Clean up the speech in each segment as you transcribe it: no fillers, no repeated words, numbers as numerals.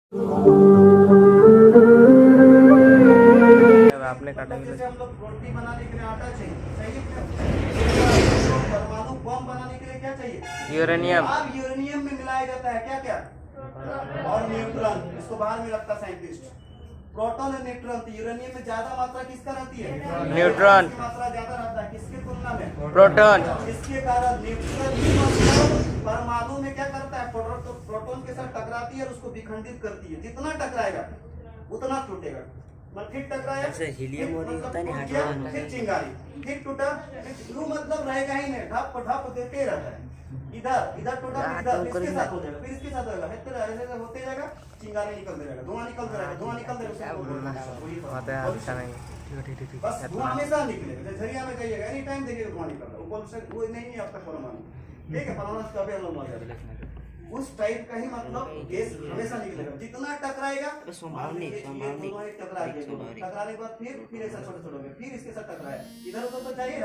आपने काटा जैसे हम लोग रोटी बनाने के लिए आटा चाहिए, चाहिए परमाणु बम बनाने के लिए क्या चाहिए? यूरेनियम। अब यूरेनियम में मिलाया जाता है क्या क्या? और न्यूट्रॉन। इसको बाहर में रखता साइंटिस्ट। प्रोटॉन और न्यूट्रॉन। तो यूरेनियम में ज्यादा मात्रा किसका रहती है? न्यूट्रॉन। मात्रा ज्यादा रहता है किसके तुलना में? प्रोटॉन। इसके कारण न्यूट्रॉन परमाणु में क्या करता है? प्रोटॉन के साथ टकराती है और उसको विखंडित करती है। जितना टकराएगा उतना टूटेगा। फिर टकराया, हीलियम और होता है ना, फिर चिंगारी, फिर टूटा, फिर मतलब रहेगा ही नहीं, ढप ढप देते रहता है। इधर टूटा, फिर इधर इसके साथ हो जाएगा, फिर इसके साथ होगा, ऐसे होते जाएगा, चिंगारी निकलते रहेगा, धुआं निकलता रहेगा, धुआं निकलते रहेगा। अच्छा नहीं। बस धुआं हमेशा निकलेगा। झरिया में जाइएगा, एनी टाइम देखिएगा धुआं निकल रहा है। ऊपर से वो नहीं है आपका परमाणु, ठीक है? परमाणु कभी हम लोग मर जाएंगे। उस टाइप का ही मतलब गैस हमेशा निकलेगा। जितना टकराएगा टकराने के बाद फिर ऐसा छोटे छोटे फिर इसके साथ टकराया, इधर उधर तो चाहिए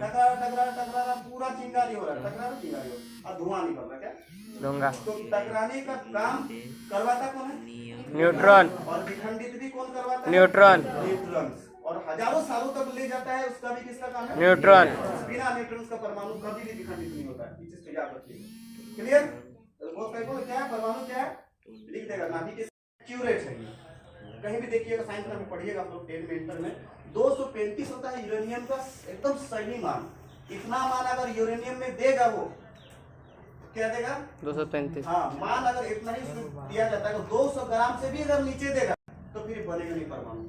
टकरा पूरा चिंगारी हो रहा है, टकरा चिंगारी हो रहा है और धुआं निकल रहा है। क्या दूंगा? तो टकराने का काम करवाता कौन है? न्यूट्रॉन। और विखंडित भी कौन करवाता है? न्यूट्रॉन। न्यूट्रॉन। और हजारों सालों तक ले जाता है, उसका भी किसका काम है? न्यूट्रॉन। बिना न्यूट्रॉन का परमाणु कभी भी विखंडित नहीं होता है। इस चीज को याद रखिए। क्लियर? वो क्या है? परमाणु क्या है? लिख देगा नाभिक एक्यूरेट है। कहीं भी देखिएगा, साइंस में पढ़िएगा आप लोग 10 में इंटर में 235 होता है यूरेनियम का एकदम सही मान। इतना मान अगर यूरेनियम में देगा वो क्या देगा? 235। हाँ, मान अगर इतना ही दिया जाता है, 200 ग्राम से भी अगर नीचे देगा तो फिर बनेगा नहीं परमाणु।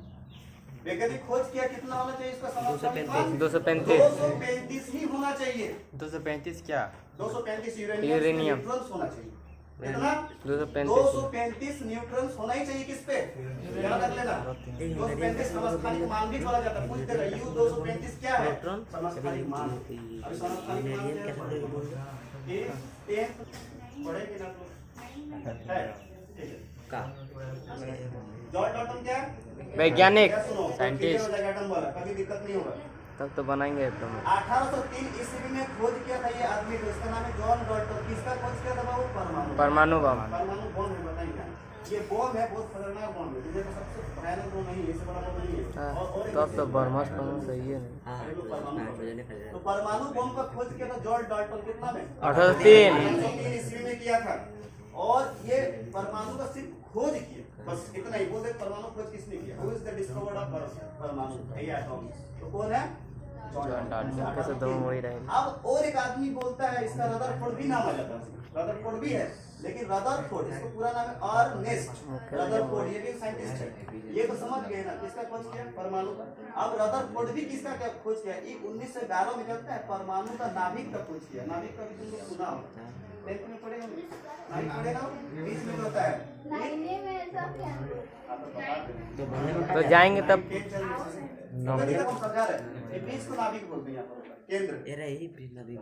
वैज्ञानिक खोज किया कितना होना चाहिए इसका? 235 ही होना चाहिए। 235 क्या? 235 यूरेनियम होना चाहिए। कितना? 235 न्यूट्रॉन्स होना ही चाहिए। किस पे? याद रख लेना। 235 समस्थानिक मान भी बोला जाता है। पूछ देगा U 235 क्या है? समस्थानिक मान। अभी समस्थानिक मान ये पढ़ेंगे ना तो है, ठीक है? का जॉर्ज डॉल्टन क्या है? वैज्ञानिक, सुनो, साइंटिस्ट। कभी दिक्कत नहीं होगा। तब तो बनाएंगे एकदम। 1803 ईस्वी में खोज किया था ये आदमी, इसका नाम है जॉन डॉल्टन। किसका खोज किया था बाबू? परमाणु। परमाणु बम। परमाणु बम है, बताइए। ये बम है, बहुत खतरनाक बम है। दुनिया का सबसे भयानक बम नहीं है, इससे बड़ा बम नहीं है। और तब तो ब्रह्मास्त्र परमाणु सही है। तो परमाणु बम का खोज किया था जॉर्ज डॉल्टन। कितना में? 1803 ईस्वी में किया था। और ये परमाणु का सिर्फ खोज किया, बस इतना ही। बोलते परमाणु खोज किसने किया? Who is the discoverer of परमाणु? तो कौन है? John Dalton. कैसे दो वही रहे। अब और एक आदमी बोलता है, इसका रदरफोर्ड भी नाम आ जाता है। रदरफोर्ड भी है, लेकिन रदरफोर्ड इसका पूरा नाम है अर्नेस्ट रदरफोर्ड। ये भी साइंटिस्ट है। ये तो समझ गए ना किसका खोज किया? परमाणु का। अब रदरफोर्ड भी किसका क्या खोज किया? ये 1911 में जानता है परमाणु का नाभिक का खोज किया। नाभिक का भी तुमने सुना होगा, 10th में पढ़ेगा। नाभिक पढ़ेगा, 20 में होता है। तो जाएंगे तब। बीच को नाभिक बोलते हैं यहाँ पर, केंद्र।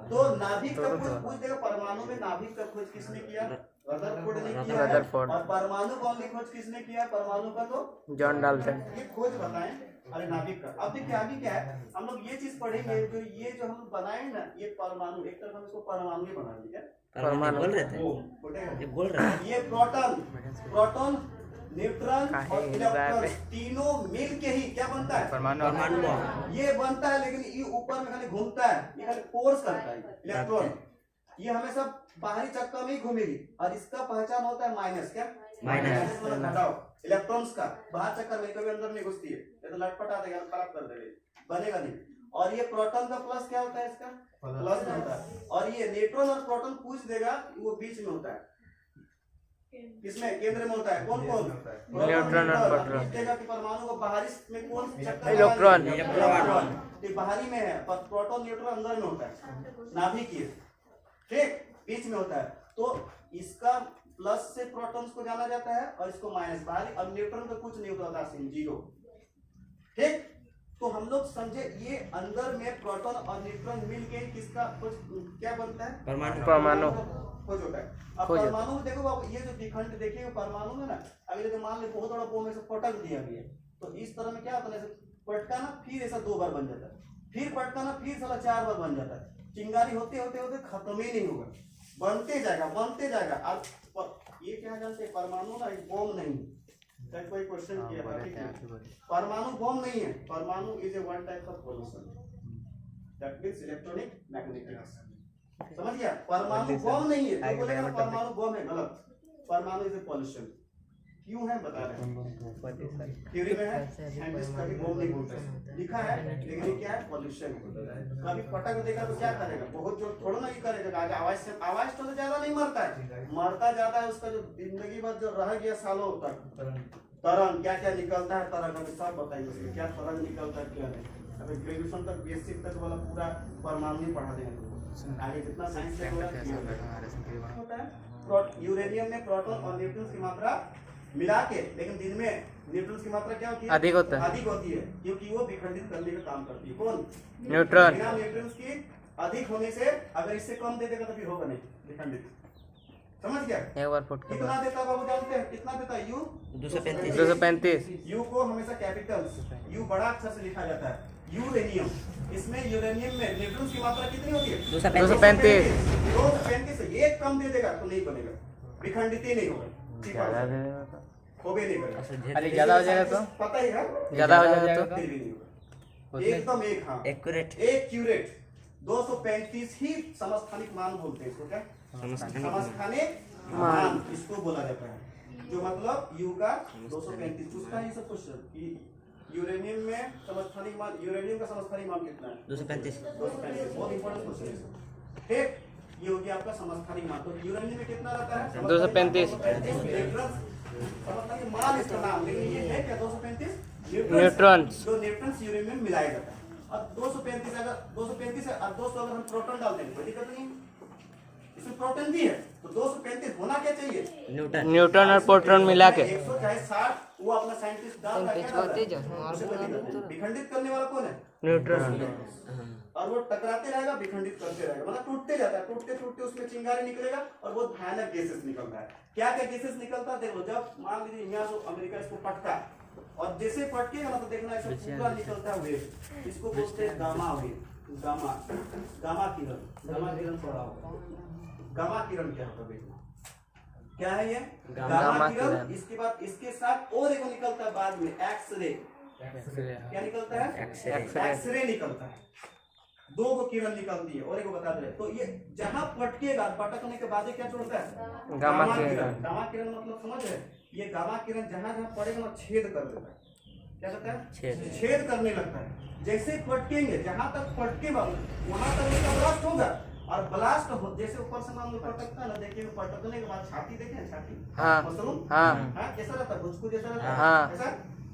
तो नाभिक का खोज पूछ देगा। परमाणु में नाभिक का खोज किसने किया? रदरफोर्ड ने किया। रदरफोर्ड। और परमाणु बम की खोज किसने किया? परमाणु का तो जॉन डॉल्टन। ये खोज बताएं। अरे नाभिक का अब देखिए अभी क्या है, हम लोग ये चीज पढ़ेंगे जो ये जो हम बनाए ना, ये परमाणु एक तरफ हम इसको परमाणु ही बना दिया। परमाणु बोल रहे थे, ये बोल रहे हैं। ये प्रोटॉन न्यूट्रॉन और इलेक्ट्रॉन तीनों मिल के ही क्या बनता है? परमाणु। ये बनता है, लेकिन ये ऊपर में खाली घूमता है, ये खाली फोर्स करता है। इलेक्ट्रॉन ये हमेशा बाहरी चक्कर में ही घूमेगी और इसका पहचान होता है माइनस। क्या? माइनस हटाओ इलेक्ट्रॉन्स का बाहर चक्कर में, कभी अंदर नहीं घुसती है, ये तो लटपटा देगा, खराब कर देगा, बनेगा नहीं। और ये प्रोटॉन का प्लस क्या होता है? इसका प्लस होता है। और ये न्यूट्रॉन और प्रोटॉन पूछ देगा, वो बीच में होता है। किसमें? केंद्र में होता है। कौन कौन? न्यूट्रॉन और प्रोटॉन। पूछेगा कि परमाणु को बाहरी में कौन चक्कर? इलेक्ट्रॉन। ये बाहरी में है, पर प्रोटॉन न्यूट्रॉन अंदर में होता है, नाभिक ये, ठीक बीच में होता है। तो इसका प्लस से प्रोटॉन्स को जाना जाता है और इसको माइनस बाहरी। अब न्यूट्रॉन का कुछ नहीं होता था, जीरो। ठीक, तो हम लोग समझे ये अंदर में प्रोटॉन और न्यूट्रॉन मिलके किसका क्या बनता है? परमाणु खोज होता है। अब परमाणु देखो बाबू, ये जो विखंड देखिए परमाणु में ना, अगर जो मान लो बहुत बड़ा बम ऐसे पटक दिया गया, तो इस तरह में क्या होता है? पटकाना फिर ऐसा 2 बार बन जाता है, फिर पटकाना फिर साला 4 बार बन जाता है। चिंगारी होते होते होते खत्म ही नहीं होगा, बनते जाएगा। अब ये क्या जानते हैं, परमाणु ना एक बॉम्ब नहीं है। चाहे कोई क्वेश्चन किया था, ठीक है, परमाणु बॉम्ब नहीं है, परमाणु is a one type of pollution, that means electronic magnetics. समझ गया, परमाणु बॉम्ब नहीं है, तो बोलेगा ना परमाणु बॉम्ब है, गलत, परमाणु इज ए पॉल्यूशन। क्यों है बता रहे हैं, थ्योरी में है, साइंटिस्ट कभी बॉम्ब नहीं बोलते, लिखा है, लेकिन ये क्या है, पॉल्यूशन। कभी पटक देगा तो क्या करेगा, बहुत जोर थोड़ा ना ये करेगा, आगे आवाज से, आवाज तो ज्यादा नहीं मरता है, मरता ज्यादा है उसका जो जिंदगी भर जो रह गया सालों तक तरंग, क्या क्या निकलता है तरंग, हमें सब बताइए उसके क्या तरंग निकलता है क्या नहीं। अभी ग्रेजुएशन तक बेसिक तक वाला पूरा परमाणु नहीं पढ़ा देंगे, आगे जितना साइंस होता है। यूरेनियम में प्रोटॉन और न्यूट्रॉन्स की मात्रा मिला के, लेकिन दिन में न्यूट्रॉन्स की मात्रा क्या होती है, अधिक होता है, अधिक होती है, क्योंकि वो विखंडित करने का काम करती है। कौन, न्यूट्रॉन। बिना न्यूट्रॉन्स की अधिक होने से अगर इससे कम दे देगा तो फिर होगा नहीं विखंडित। समझ गया, एक बार फुट कितना देता है बाबू जानते हैं, कितना देता है, यू 235। यू को हमेशा कैपिटल यू बड़ा अक्षर से लिखा जाता है, यूरेनियम। इसमें यूरेनियम में न्यूट्रॉन्स की मात्रा कितनी होती है, 235। 235 से एक कम दे देगा तो नहीं बनेगा, विखंडित ही नहीं होगा, ज्यादा दे देगा तो, हो भी नहीं बनेगा। अरे ज्यादा हो जाएगा तो, पता ही है, ज्यादा हो जाएगा तो फिर भी नहीं होगा, एकदम एक, हाँ एक्यूरेट, एक्यूरेट। 235 ही समस्थानिक मान बोलते हैं इसको, क्या समस्थानिक मान इसको बोला जाता है, जो मतलब यू का 235 उसका ही सब क्वेश्चन कि यूरेनियम में समस्थानिक मान, यूरेनियम का समस्थानिक मान कितना है, 235, बहुत इंपॉर्टेंट क्वेश्चन है, ठीक। ये हो गया आपका समस्थानिक मान। तो यूरेनियम में कितना रहता है, 235 समस्थानिक मान इसका नाम, लेकिन ये है क्या 235 न्यूट्रॉन्स, जो न्यूट्रॉन्स यूरेनियम में मिलाया जाता है। अब 235 अगर 235 है और 200 अगर हम प्रोटॉन डाल देंगे कोई दिक्कत नहीं, इसमें प्रोटॉन भी है, तो 235 होना क्या चाहिए, न्यूट्रॉन और प्रोटॉन मिला के 100 चाहे 60, वो अपना साइंटिस्ट डाल रहा है, विखंडित करने वाला कौन है, न्यूट्रॉन, और वो टकराते रहेगा, विखंडित करते रहेगा, मतलब टूटते जाता है, टूटते टूटते उसमें चिंगारी निकलेगा और बहुत भयानक गैसेस निकलता है। क्या क्या गैसेस निकलता है देखो, जब मान लीजिए यहाँ से अमेरिका इसको पटका और जैसे पटकेगा ना तो देखना ऐसा पूरा निकलता है वेव, इसको बोलते हैं गामा वेव, गामा गामा किरण, गामा किरण पढ़ा होगा, गामा किरण क्या होता है देखना, क्या है ये गामा किरण। इसके बाद इसके साथ और एक निकलता है बाद में, एक्सरे, क्या निकलता है, एक्सरे निकलता है, दो को किरण निकलती है और एक को बता दे। तो ये जहां पटकेगा, पटकने के बाद क्या छोड़ता है, गामा किरण। गामा किरण मतलब समझ रहे, ये गामा किरण जहां जहां पड़ेगा ना छेद कर देता है, क्या करता है, छेद करने लगता है। जैसे पटकेंगे, जहां तक पटकेगा वहां तक उसका ब्लास्ट होगा, और ब्लास्ट हो जैसे ऊपर से मान लो पटकता है ना, देखिए पटकने के बाद छाती देखें, छाती मशरूम, हाँ कैसा रहता है, भुजकू जैसा रहता है, ऐसा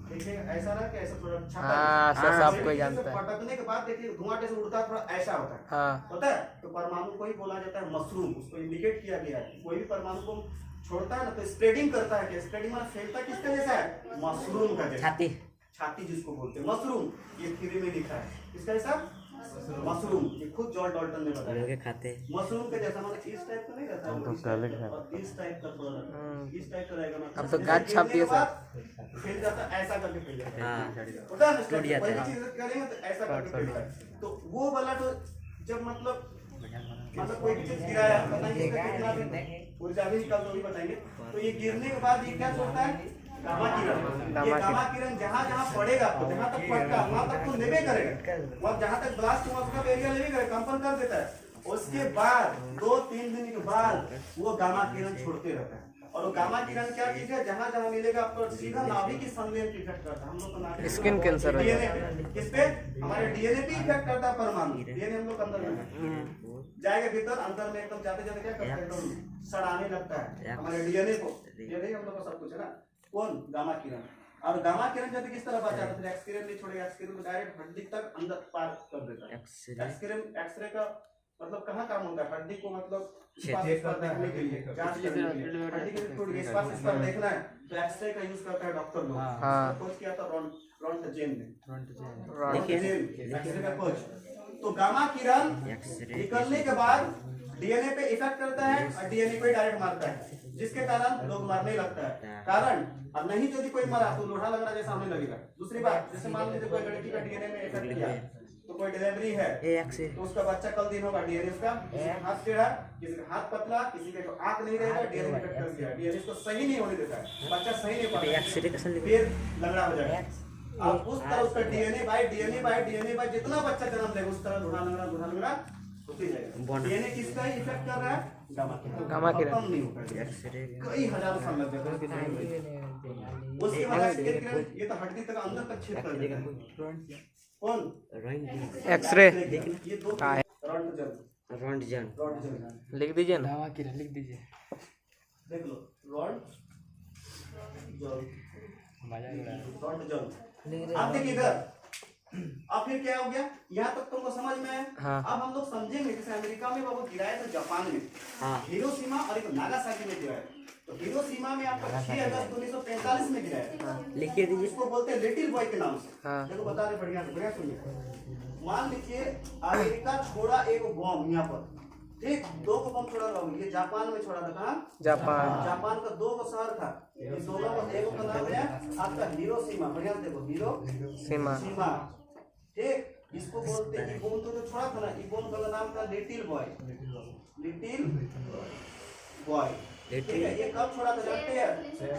देखिए, ऐसा रहा कि ऐसा थोड़ा छाता, सब कोई जानता है। पटकने के बाद देखिए धुआं कैसे उड़ता है, थोड़ा ऐसा होता है, होता है। तो परमाणु को ही बोला जाता है मशरूम, उसको इंडिकेट किया गया है। कोई भी परमाणु को छोड़ता है ना तो स्प्रेडिंग करता है, स्प्रेडिंग मतलब फैलता किसका जैसा है, मशरूम का जैसा, छाती, छाती जिसको बोलते हैं मशरूम, ये थ्योरी में लिखा है, किसका जैसा, मशरूम, ये खुद जॉर्ज डाल्टन ने बताया, खाते मशरूम का जैसा, मतलब इस टाइप का नहीं रहता है, और इस टाइप का थोड़ा इस टाइप का रहेगा, अब तो गांठ छापी है सर, फैल जाता है, ऐसा करके फैल जाता है, हाँ, होता है ना, टूट जाता है। कोई भी चीज करेंगे तो ऐसा करके फैलता है। तो वो वाला तो जब मतलब कोई भी चीज गिराया, बताएंगे इसका कितना ऊर्जा भी निकलता है, बताएंगे। तो ये गिरने के बाद ये क्या छोड़ता है, गामा किरण। ये गामा किरण जहाँ जहाँ पड़ेगा, तो जहाँ तक पड़ता वहाँ तक तो लेवे करेगा, और जहाँ तक ब्लास्ट हुआ उसका एरिया लेवे करेगा, कंपन कर देता है। उसके बाद 2-3 दिन के बाद वो गामा किरण छोड़ते रहता है, और वो गामा किरण क्या चीज है, जहाँ जहाँ मिलेगा आपको सीधा नाभिक की संवेदन पे इफेक्ट करता है। हम लोग को नाभिक स्किन कैंसर हो डीएनए पे, किस पे, हमारे डीएनए पे इफेक्ट करता है परमाणु, डीएनए हम लोग अंदर में जाएगा, भीतर अंदर में एकदम जाते जाते क्या करता है, एकदम सड़ाने लगता है हमारे डीएनए को, डीएनए हम लोग का सब कुछ है ना, कौन, गामा किरण। और गामा किरण जब किस तरह बचाता है, फिर एक्स किरण नहीं छोड़ेगा, एक्स किरण को डायरेक्ट हड्डी तक अंदर पार कर देता है। एक्स किरण, एक्सरे का मतलब कहाँ काम होता है, हड्डी को मतलब स्पर्श पर देखने के लिए, जांच करने के लिए, हड्डी के थोड़ी स्पर्श पर देखना है तो एक्सरे का यूज करता है डॉक्टर लोग। खोज किया था रोंटजेन ने, एक्सरे का खोज। तो गामा किरण निकलने के बाद डीएनए पे इफेक्ट करता है और डीएनए को डायरेक्ट मारता है, जिसके कारण लोग मरने लगता है। कारण, और नहीं यदि कोई मरा तो लोढ़ा लगना जैसा हमें लगेगा। दूसरी बात, जैसे मान लीजिए कोई लड़की का डीएनए में इफेक्ट किया तो कोई डिलीवरी है एक्स-रे तो उसका बच्चा कल दिन होगा, डीएनए उसका, किसी का हाथ टेढ़ा, किसी का हाथ पतला, किसी का आंख नहीं रहेगा, डीएनए कट कर दिया, डीएनए इसको सही नहीं होने देता है, बच्चा सही नहीं पढ़ता, एक्स-रे कैसे लिखा? फिर लंगड़ा हो जाएगा। अब उस तरह उसका डीएनए बाय जितना बच्चा जन्म लेगा उस तरह धुरा लंगड़ा होती जाएगा। डीएनए किसका इफेक्ट कर रहा है? गामा किरण। खत्म नहीं होगा, एक्स-रे कई हजारों साल लग जाएगा। उसके बाद ये तो हड्डी तक अंदर तक छेद कर देगा। कौन? एक्सरे ये दो रॉन्टजन रॉन्टजन लिख दीजिए ना। देख लो, रॉन्टजन। अब देखिए इधर, अब फिर क्या हो गया, यहाँ तक तुमको समझ में है। हाँ। अब हम लोग समझेंगे जैसे अमेरिका में वो गिराया था, जापान में हाँ हिरोशिमा और एक नागासाकी में गिराया। तो हिरोशिमा में आपका 6 अगस्त 1945 में गिराया। लिखिए दीजिए। इसको बोलते हैं लिटिल बॉय के नाम से। हाँ। देखो बता रहे, बढ़िया सुनिए। मान लीजिए अमेरिका छोड़ा एक बम यहाँ पर, ठीक, 2 बम छोड़ा था, ये जापान में छोड़ा था। कहाँ? जापान का 2 शहर था, इन दोनों का एक का नाम है आपका हिरोशिमा। बढ़िया देखो, हिरोशिमा, ठीक। इसको बोलते हैं, बम तो जो छोड़ा था ना, ये बम का नाम था लिटिल बॉय। ठीक है, ये कब छोड़ा था जानते हैं?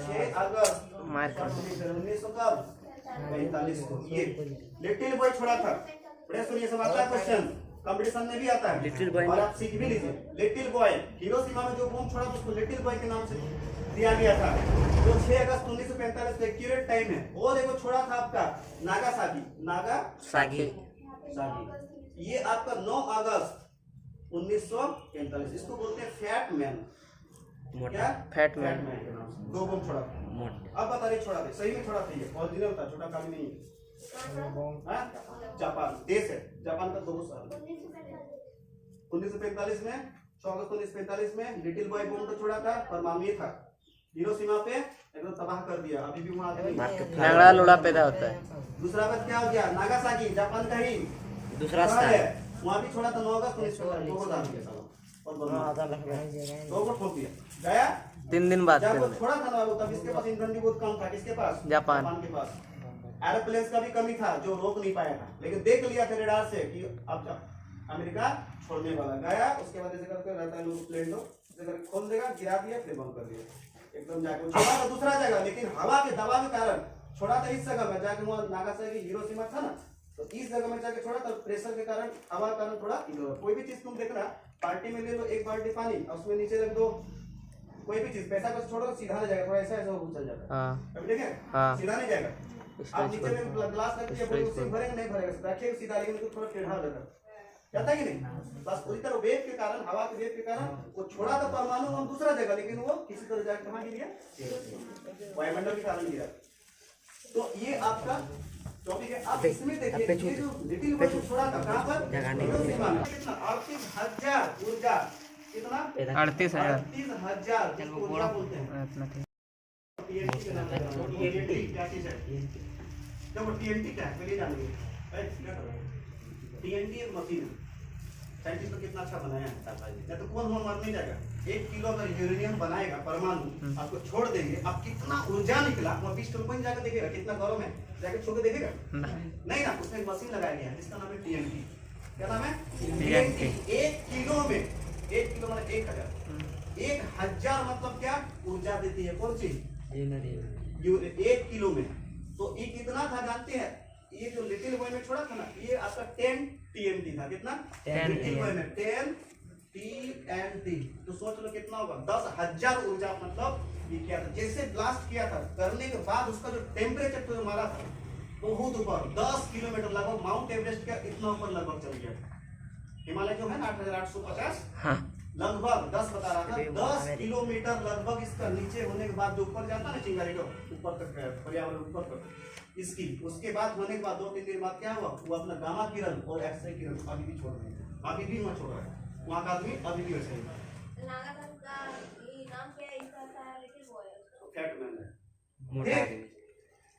6 अगस्त 1945 को ये लिटिल बॉय छोड़ा था। बड़े सुनिए, सब आता है क्वेश्चन, कंपटीशन में भी आता है, लिटिल बॉय और आप सीख भी लीजिए। लिटिल बॉय, हिरोशिमा में जो बम छोड़ा था उसको लिटिल बॉय के नाम से दिया गया था। जो 6 अगस्त 1945 का एक्यूरेट टाइम है। और एक छोड़ा था आपका नागासाकी, ये आपका 9 अगस्त 1945। इसको बोलते हैं फैट मैन। क्या? Fat man. 2 बम छोड़ा था। अब बता रहे छोड़ा थे, सही में छोड़ा था, ये ओरिजिनल था, छोटा काली नहीं है। जापान देश है, जापान का 2 साल 1945 में, 6 अगस्त 1945 में लिटिल बॉय बम तो छोड़ा था, परमाणु था। हिरोशिमा पे एकदम तबाह कर दिया। अभी भी वहाँ लंगड़ा लोड़ा पैदा होता है। दूसरा बात क्या हो गया, नागासाकी जापान का ही दूसरा शहर स्थान है, वहाँ भी छोड़ा था 9 अगस्त 1945। 2 को डाल दिया साला, और 2 को ठोक दिया गया। 3 दिन बाद जब वो छोड़ा था ना, वो तब इसके पास ईंधन भी बहुत कम था। किसके पास? जापान के पास। एरोप्लेन का भी कमी था, जो रोक नहीं पाया था, लेकिन देख लिया था रेडार से कि अब अमेरिका छोड़ने वाला। गया, उसके बाद ऐसे करके रहता है लोग, प्लेन लोग ऐसे करके खोल देगा, गिरा दिया, फिर बंद कर दिया एकदम। जाके छोड़ा था दूसरा जगह, लेकिन हवा के दबाव के कारण छोड़ा था इस जगह में, जाके वहाँ नागासाकी हिरोशिमा था ना, तो इस जगह में जाके छोड़ा था। प्रेशर के कारण, हवा के कारण थोड़ा इधर। कोई भी चीज तुम देखना, बाल्टी में ले लो 1 बाल्टी पानी, और उसमें नीचे रख दो कोई भी चीज, पैसा को छोड़ो सीधा नहीं जाएगा, थोड़ा ऐसा चल जाता है। अभी देखें, सीधा नहीं जाएगा। आप नीचे में ग्लास रख दिया, उसी भरेगा नहीं भरेगा, रखिए सीधा, लेकिन उसको थोड़ा टेढ़ा हो जाता है कि नहीं? बस पूरी तरह वेव के कारण, हवा के वेव के कारण वो छोड़ा था परमाणु हम दूसरा जगह, लेकिन वो किसी तरह जाकर कहाँ गिर गया? वायुमंडल के कारण गिरा। तो ये आपका टॉपिक है। आप इसमें देखिए, ये जो लिटिल बॉय छोड़ा था कहाँ पर? हिरोशिमा में। कितना? 38,000 ऊर्जा, कितना? 38,000 जिसको ऊर्जा बोलते हैं। TNT के नाम से, TNT क्या चीज है? देखो TNT क्या है, पहले जानिए। TNT एक मशीन है, साइंटिस्ट तो कितना अच्छा बनाया है, या तो कौन मर नहीं जाएगा। 1 किलो अगर यूरेनियम बनाएगा परमाणु, आपको छोड़ देंगे, अब कितना ऊर्जा निकला, वहाँ 20 टन जाकर देखेगा कितना गरम है, जाकर छोड़ के देखेगा नहीं ना। उसमें एक मशीन लगाया गया है जिसका नाम है TNT। क्या नाम है? TNT। 1 किलो में, 1 किलो मतलब 1000, 1000 मतलब क्या ऊर्जा देती है? कौन सी? 1 किलो में। तो ये कितना था जानते हैं? ये जो लिटिल बॉय में छोड़ा था ना, ये आपका 10 TNT था। कितना? 10 लिटिल बॉय में 10 TNT। तो सोच लो कितना होगा, 10,000 ऊर्जा। मतलब ये क्या था, जैसे ब्लास्ट किया था, करने के बाद उसका जो टेम्परेचर तो मारा था बहुत ऊपर, 10 किलोमीटर लगभग, माउंट एवरेस्ट का इतना ऊपर लगभग चल गया। हिमालय जो है ना 8,850, लगभग 10 बता रहा था, 10 किलोमीटर लगभग इसका नीचे होने के बाद जो ऊपर जाता है ना चिंगारी को, ऊपर तक पर्यावरण ऊपर तक इसकी, उसके बाद होने के बाद 2-3 दिन बाद क्या हुआ, वो अपना गामा किरण और एक्स-रे किरण अभी भी छोड़ रहे हैं, अभी भी वहाँ छोड़ रहा है, वहाँ का आदमी अभी भी वैसे ही है।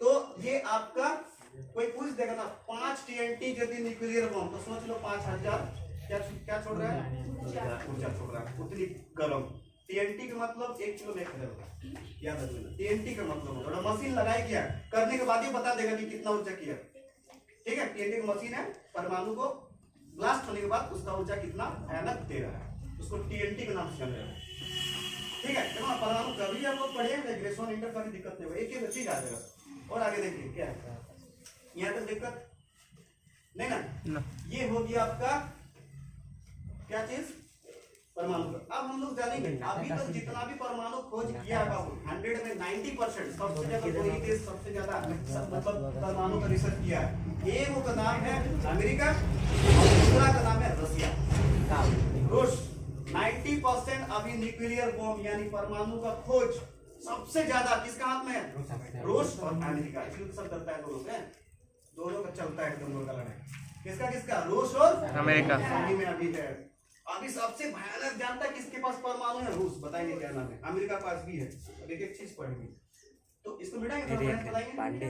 तो ये आपका कोई पूछ देगा ना, 5 TNT यदि न्यूक्लियर बम, तो सोच लो 5,000 क्या छोड़ रहा है? ऊर्जा छोड़ रहा है, उतनी गर्म। TNT का मतलब 1 किलो में 1,000 होगा, याद रखना। TNT का मतलब होगा, मशीन लगाई गया, करने के बाद ही बता देगा कि कितना ऊर्जा किया। ठीक है, टीएनटी की मशीन है, परमाणु को ब्लास्ट होने के बाद उसका ऊर्जा कितना भयानक दे रहा है, उसको टीएनटी के नाम से जाना जाता है। ठीक है, देखो ना परमाणु कभी आप लोग पढ़े ग्रेजुएशन इंटर का भी दिक्कत नहीं होगा, एक ही चीज आ जाएगा। और आगे देखिए क्या है, यहाँ तक दिक्कत नहीं ना। ये हो गया आपका क्या चीज, परमाणु का। अब हम लोग जानेंगे अभी तक जितना भी परमाणु खोज किया है 100 में 90% सबसे ज्यादा कोई देश सबसे ज्यादा मतलब परमाणु का रिसर्च किया है। एक का नाम है अमेरिका और दूसरा का नाम है रसिया, रूस। 90% अभी न्यूक्लियर बॉम्ब यानी परमाणु का खोज सबसे ज्यादा किसका हाथ में है, रूस और अमेरिका। इसलिए सब करता है दोनों में, दोनों का चलता है दोनों का लड़ाई, किसका किसका, रूस और अमेरिका में अभी है। अभी सबसे भयानक जानता है किसके पास परमाणु है, रूस। बताएंगे क्या नाम है, अमेरिका पास भी है। अब एक एक चीज पढ़ेंगे तो इसको मिटाएंगे तो बताएंगे।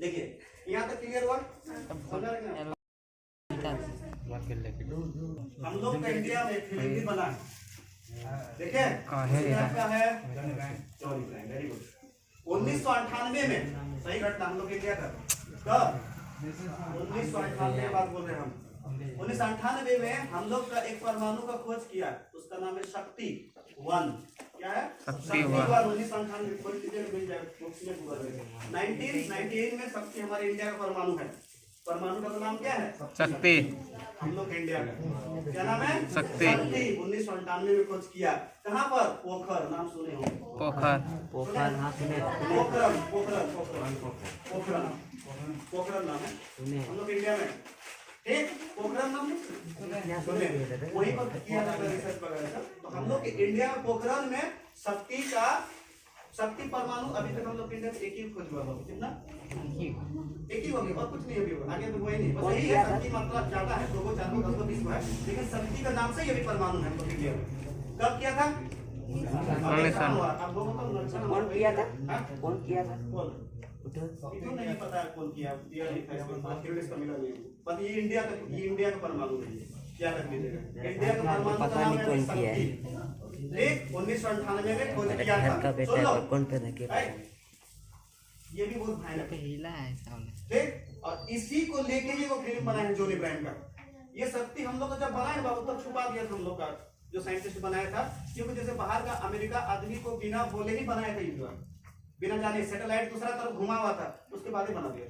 देखिए यहाँ तक क्लियर हुआ, समझा रहे हैं? हम लोग का इंडिया में फिल्म भी बना है, देखिए क्या है, वेरी गुड। 1998 में सही घटना हम लोग इंडिया का कब, 1998 बात बोल रहे हैं हम। 1998 में हम लोग का एक परमाणु का खोज किया, उसका नाम है शक्ति 1। क्या है, शक्ति 1। 1998 खोज कीजिए, मिल जाएगा बुक्स में, गूगल में। 1998 में शक्ति हमारे इंडिया का परमाणु है। परमाणु का नाम क्या है, शक्ति। हम लोग इंडिया का क्या नाम है, शक्ति। 1998 में खोज किया। कहाँ पर, पोखर, नाम सुने हो, पोखर, पोखर हाँ सुने, पोखरन, पोखरन, पोखरन, पोखरन, पोखरन नाम है हम लोग इंडिया में। ठीक, पोखरन नाम सुने, वहीं पर किया था रिसर्च वगैरह सब। तो हम लोग इंडिया में पोखरन में शक्ति का, शक्ति परमाणु अभी तक हम लोग इंडिया में एक ही खोज हुआ, कितना, एक ही हो गया, और कुछ नहीं अभी हुआ, आगे तो हुआ ही नहीं। बस यही है, शक्ति मात्रा ज्यादा है, 2 4 10 20 है, लेकिन शक्ति का नाम से ये भी परमाणु है हम लोग इंडिया में। कब किया था, आप लोगों को कौन किया था, कौन किया था, क्यों नहीं पता है कौन किया, दिया लिखा है इसमें, थ्योरी इसका मिला नहीं। पर ये इंडिया का परमाणु है, क्या कर लीजिएगा, इंडिया का परमाणु का नाम है शक्ति। ठीक, 1998 में खोज किया था, सुन लो कौन पैदा किया, ये भी बहुत भयानक हिला है सामने। ठीक, और इसी को लेके ये वो फिल्म बनाया है जॉनी ब्रायन का। ये शक्ति हम लोग को जब बनाया बाबू तब छुपा दिया था हम लोग का जो साइंटिस्ट बनाया था, क्योंकि जैसे बाहर का अमेरिका आदमी को बिना बोले ही बनाया था इंडिया, बिना जाने सैटेलाइट दूसरा तरफ घुमा हुआ था, उसके बाद ही बना दिया।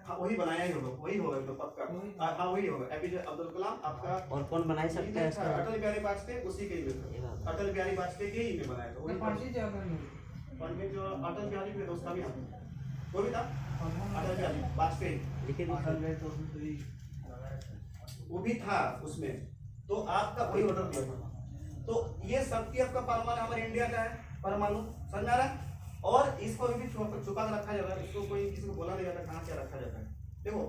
हाँ वही बनाया ही होगा, वही होगा तो पक्का, हाँ वही होगा, एपीजे अब्दुल कलाम आपका। और कौन बना सकता है, अटल बिहारी वाजपेयी, उसी के ही, अटल बिहारी वाजपेयी के ही में बनाया था वही। पंडित जो अटल बिहारी के दोस्त का भी वो भी था, अटल बिहारी वाजपेयी वो भी था उसमें, तो आपका वही ऑर्डर दिया था। तो ये शक्ति आपका परमाणु हमारे इंडिया का है, परमाणु समझ आ रहा है। और इसको भी छुपा कर रखा जाता है, इसको कोई किसी को बोला नहीं जाता कहाँ क्या रखा जाता है। देखो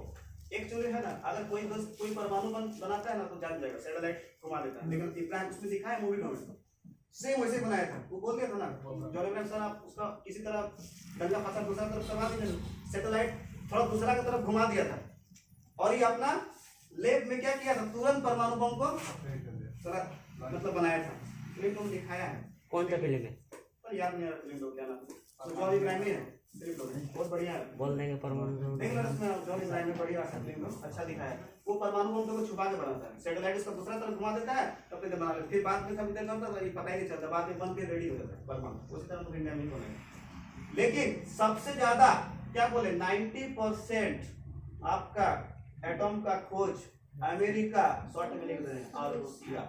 एक्चुअली है ना, अगर कोई दोस्त कोई परमाणु बनाता है ना तो जान जाएगा, सैटेलाइट घुमा देता है, लेकिन इब्राहिम उसमें दिखा है मूवी में सेम वैसे बनाया था। वो बोल दिया था ना जॉनी ब्रायन सर, आप उसका किसी तरह गंगा फसल दूसरा तरफ करवा दीजिए, सैटेलाइट थोड़ा दूसरा की तरफ घुमा दिया था, और ये अपना लैब में क्या किया था, तुरंत परमाणु बम को मतलब बनाया था। फिल्म को दिखाया है, कौन सा फिल्म है, पर याद नहीं आ रहा फिल्म को क्या नाम है, जॉनी ब्रायन है फिल्म, बहुत बढ़िया है, बोल देंगे परमाणु नहीं उसमें जॉनी ब्रायन में बढ़िया फिल्म अच्छा दिखाया है। वो परमाणु बम को छुपा के बनाता है, सैटेलाइट उसका दूसरा तरफ घुमा देता है, तब तक बना लेता, फिर बाद में कभी तक होता है पता ही नहीं चलता, बाद में बन के रेडी हो जाता है परमाणु। उसी तरह तो इंडिया में ही बनेगा, लेकिन सबसे ज्यादा क्या बोले 90% आपका एटम का खोज अमेरिका शॉर्ट में लिख रहे हैं और रूसिया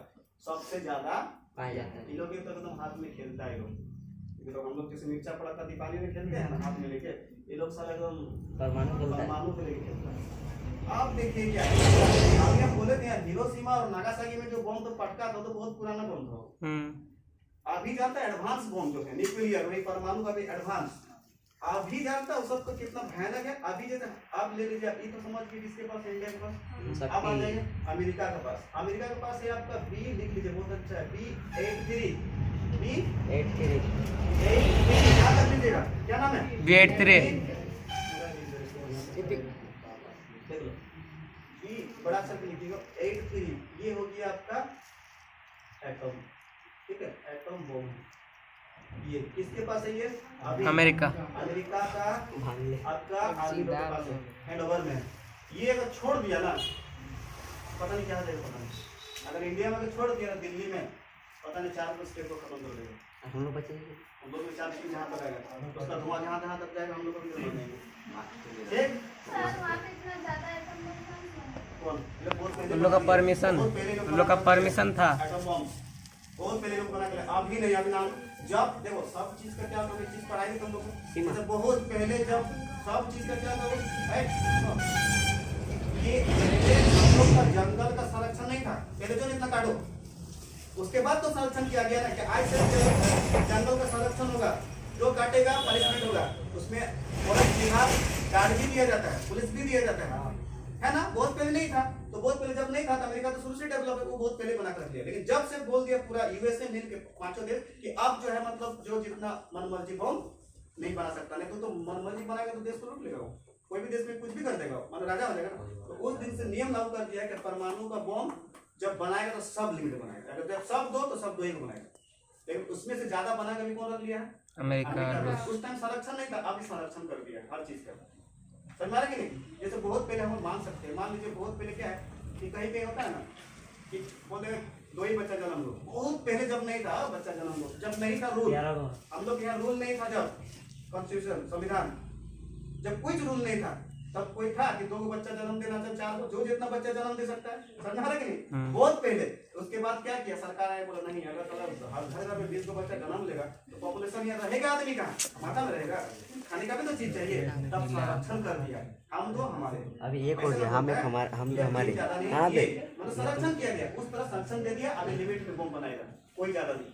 सबसे ज्यादा पाया जाता है। इन लोग तो एकदम हाथ में खेलता है, तो हम लोग जैसे मिर्चा पड़ा था दीपावली में खेलते हैं ना हाथ में लेके, ये लोग सारा एकदम परमाणु को लेके खेलता है। आप देखिए क्या अभी हम बोले थे हिरोशिमा और नागासाकी में जो बम तो पटका था तो बहुत पुराना बम था, अभी जानता है एडवांस बम जो है न्यूक्लियर वही परमाणु का भी एडवांस, अभी जानता है सबको कितना भयानक है। अभी जैसे आप ले लीजिए, ये तो समझ लीजिए किसके पास है, इंडिया के पास, आप आ जाइए अमेरिका के पास, अमेरिका के पास है आपका बी, लिख लीजिए बहुत अच्छा है, B83 क्या कर लीजिएगा, क्या नाम है B83 देख लो, बी बड़ा अक्षर पे लिखिएगा 83, ये हो गया आपका एटम, ठीक है एटम बम, ये किसके पास है ये? अभी अमेरिका। अमेरिका का भाग ले। आपका आर्मी के पास है, हैंड ओवर में। ये अगर छोड़ दिया ना, पता नहीं क्या देगा, पता नहीं। अगर इंडिया में अगर छोड़ दिया ना, दिल्ली में पता नहीं 4 स्टेट को खत्म कर देगा। हम लोग बचेंगे। हम लोग 4 स्टेट जहाँ तक आएगा, उसका धुआं जहाँ जहाँ तक जाएगा हम लोग को भी खत्म नहीं। ठीक? कौन? ये बहुत पहले उन लोग का परमिशन, बहुत पहले लोग उन लोग का बना के परमिशन था। एटम बम बहुत पहले लोग बना के, अभी नहीं, अभी नाम जब देखो सब चीज का क्या करोगे, चीज पढ़ाई नहीं तुम लोग को। सीमा। जैसे बहुत पहले जब सब चीज का क्या करोगे, ये पहले हम लोग का जंगल का संरक्षण नहीं था, पहले जो इतना काटो, उसके बाद तो संरक्षण किया गया ना कि आज से जंगल का संरक्षण होगा, जो काटेगा पनिशमेंट होगा। उसमें फॉरेस्ट विभाग गार्ड भी दिया जाता है, पुलिस भी दिया जाता है ना। बहुत पहले नहीं था, तो बहुत पहले जब नहीं था तो अमेरिका तो शुरू से डेवलप है, वो बहुत पहले बना कर रख लिया। लेकिन जब से बोल दिया पूरा यूएसए मिल के 5 देश कि अब जो है मतलब जो जितना मनमर्जी बम नहीं बना सकता, नहीं तो मनमर्जी बनाएगा तो देश को लूट लेगा। कोई भी देश में कुछ भी कर देगा, मतलब राजा हो जाएगा ना। तो उस दिन से नियम लागू कर दिया कि परमाणु का बम जब बनाएगा तो सब लिमिट बनाएगा, अगर जब सब दो तो सब 2 ही को बनाएगा। लेकिन उसमें से ज्यादा बनाएगा भी कौन रख लिया है? अमेरिका, रूस। उस टाइम संरक्षण नहीं था, अभी संरक्षण कर दिया हर चीज का। समझ में आ रहा है कि नहीं? जैसे बहुत पहले हम मान सकते हैं, मान लीजिए बहुत पहले क्या है कि कहीं कहीं होता है ना कि बोलते 2 ही बच्चा जन्म लो। बहुत पहले जब नहीं था बच्चा जन्म लो, जब नहीं था रूल, हम लोग यहाँ रूल नहीं था, जब कॉन्स्टिट्यूशन संविधान जब कुछ रूल नहीं था तब कोई था कि 2 बच्चा जन्म देना, जब 4 को जो जितना बच्चा जन्म दे सकता है। समझ में आ रहा है कि नहीं? बहुत पहले। उसके बाद क्या किया सरकार है, बोला नहीं, अगर हर घर में 20 को बच्चा जन्म लेगा तो पॉपुलेशन यहाँ रहेगा, आदमी का माता में रहेगा, खाने का भी तो चीज चाहिए, तब संरक्षण कर दिया। हम दो हमारे अभी एक हो गया, हम एक हमारे, हम दो हमारे। हाँ बे, मतलब संरक्षण किया गया, उस तरह संरक्षण दे दिया। अभी लिमिट में बम बनाएगा, कोई ज्यादा नहीं।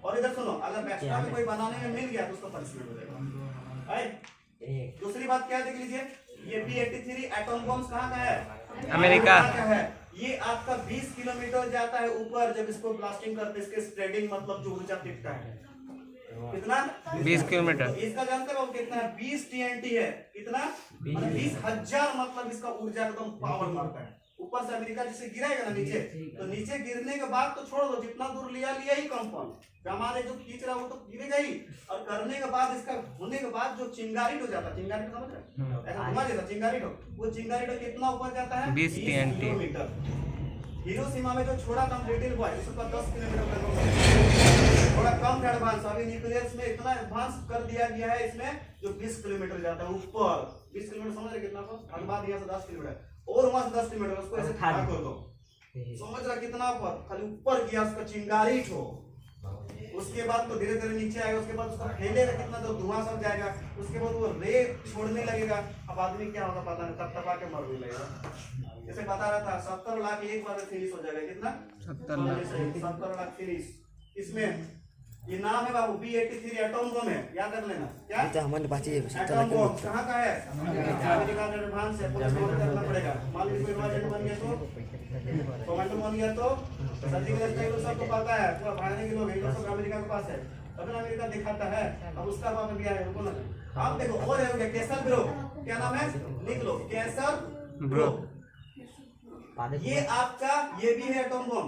और इधर सुनो, अगर एक्स्ट्रा में कोई बनाने में मिल गया तो उसका पनिशमेंट हो जाएगा। दूसरी बात क्या देख लीजिए, ये B-83 एटम बम्स कहाँ का है? अमेरिका का है। ये आपका 20 किलोमीटर जाता है ऊपर, जब इसको ब्लास्टिंग करते हैं, इसके स्प्रेडिंग मतलब जो ऊर्जा टिकता है कितना? 20 किलोमीटर। तो इसका जानते हो कितना है? 20 TNT है। कितना? 20,000 मतलब इसका ऊर्जा एकदम पावर मारता है। ऊपर से अमेरिका जिसे गिराएगा ना नीचे, तो नीचे गिरने के बाद तो छोड़ दो, जितना दूर लिया ही कंपाउंड हमारे जो खींच रहा है वो तो गिरेगा ही। और करने के बाद इसका होने के बाद जो चिंगारिट हो जाता है, चिंगारिट समझ रहे हैं? ऐसा घुमा देता चिंगारिट हो, वो चिंगारिट कितना ऊपर जाता है? 20 TNT। किलोमीटर। हिरोशिमा में जो छोड़ा था लिटिल बॉय, उसका 10 किलोमीटर थोड़ा कम एडवांस। अभी न्यूक्लियर्स में इतना एडवांस कर दिया गया है इसमें, जो 20 किलोमीटर जाता है ऊपर। 20 किलोमीटर समझ रहे कितना? धनबाद यहाँ से 10 किलोमीटर और वहां से 10 किलोमीटर, उसको ऐसे भाग कर दो। समझ रहा कितना ऊपर? खाली ऊपर गया उसका चिंगारिट हो। उसके बाद तो धीरे धीरे नीचे आएगा, उसके बाद उसका फैलेगा कितना, तो धुआं सब जाएगा, उसके बाद वो रे छोड़ने लगेगा। अब आदमी क्या होगा पता नहीं, तब तपा के मरने लगेगा। जैसे बता रहा था 70 लाख एक बार में फिनिश हो जाएगा। कितना? 70 लाख फिनिश। इसमें ये नाम है बाबू, B-83 एटम बम है, याद रख लेना। क्या हमारे बाची एटम बम कहाँ का है? अमेरिका का एडवांस है, पुलिस को करना पड़ेगा। मान लीजिए कोई एजेंट बन गया तो, कमांडो बन गया तो सर्जिकल स्ट्राइक सबको पता है, पूरा भागने के लोग हैं, सब अमेरिका के पास है। अगर अमेरिका दिखाता है, अब उसका बाप गया है, रुको ना। आप देखो और है कैसल ब्रो, क्या नाम है? लिख लो, कैसल ब्रो। ये आपका, ये भी है एटम बम।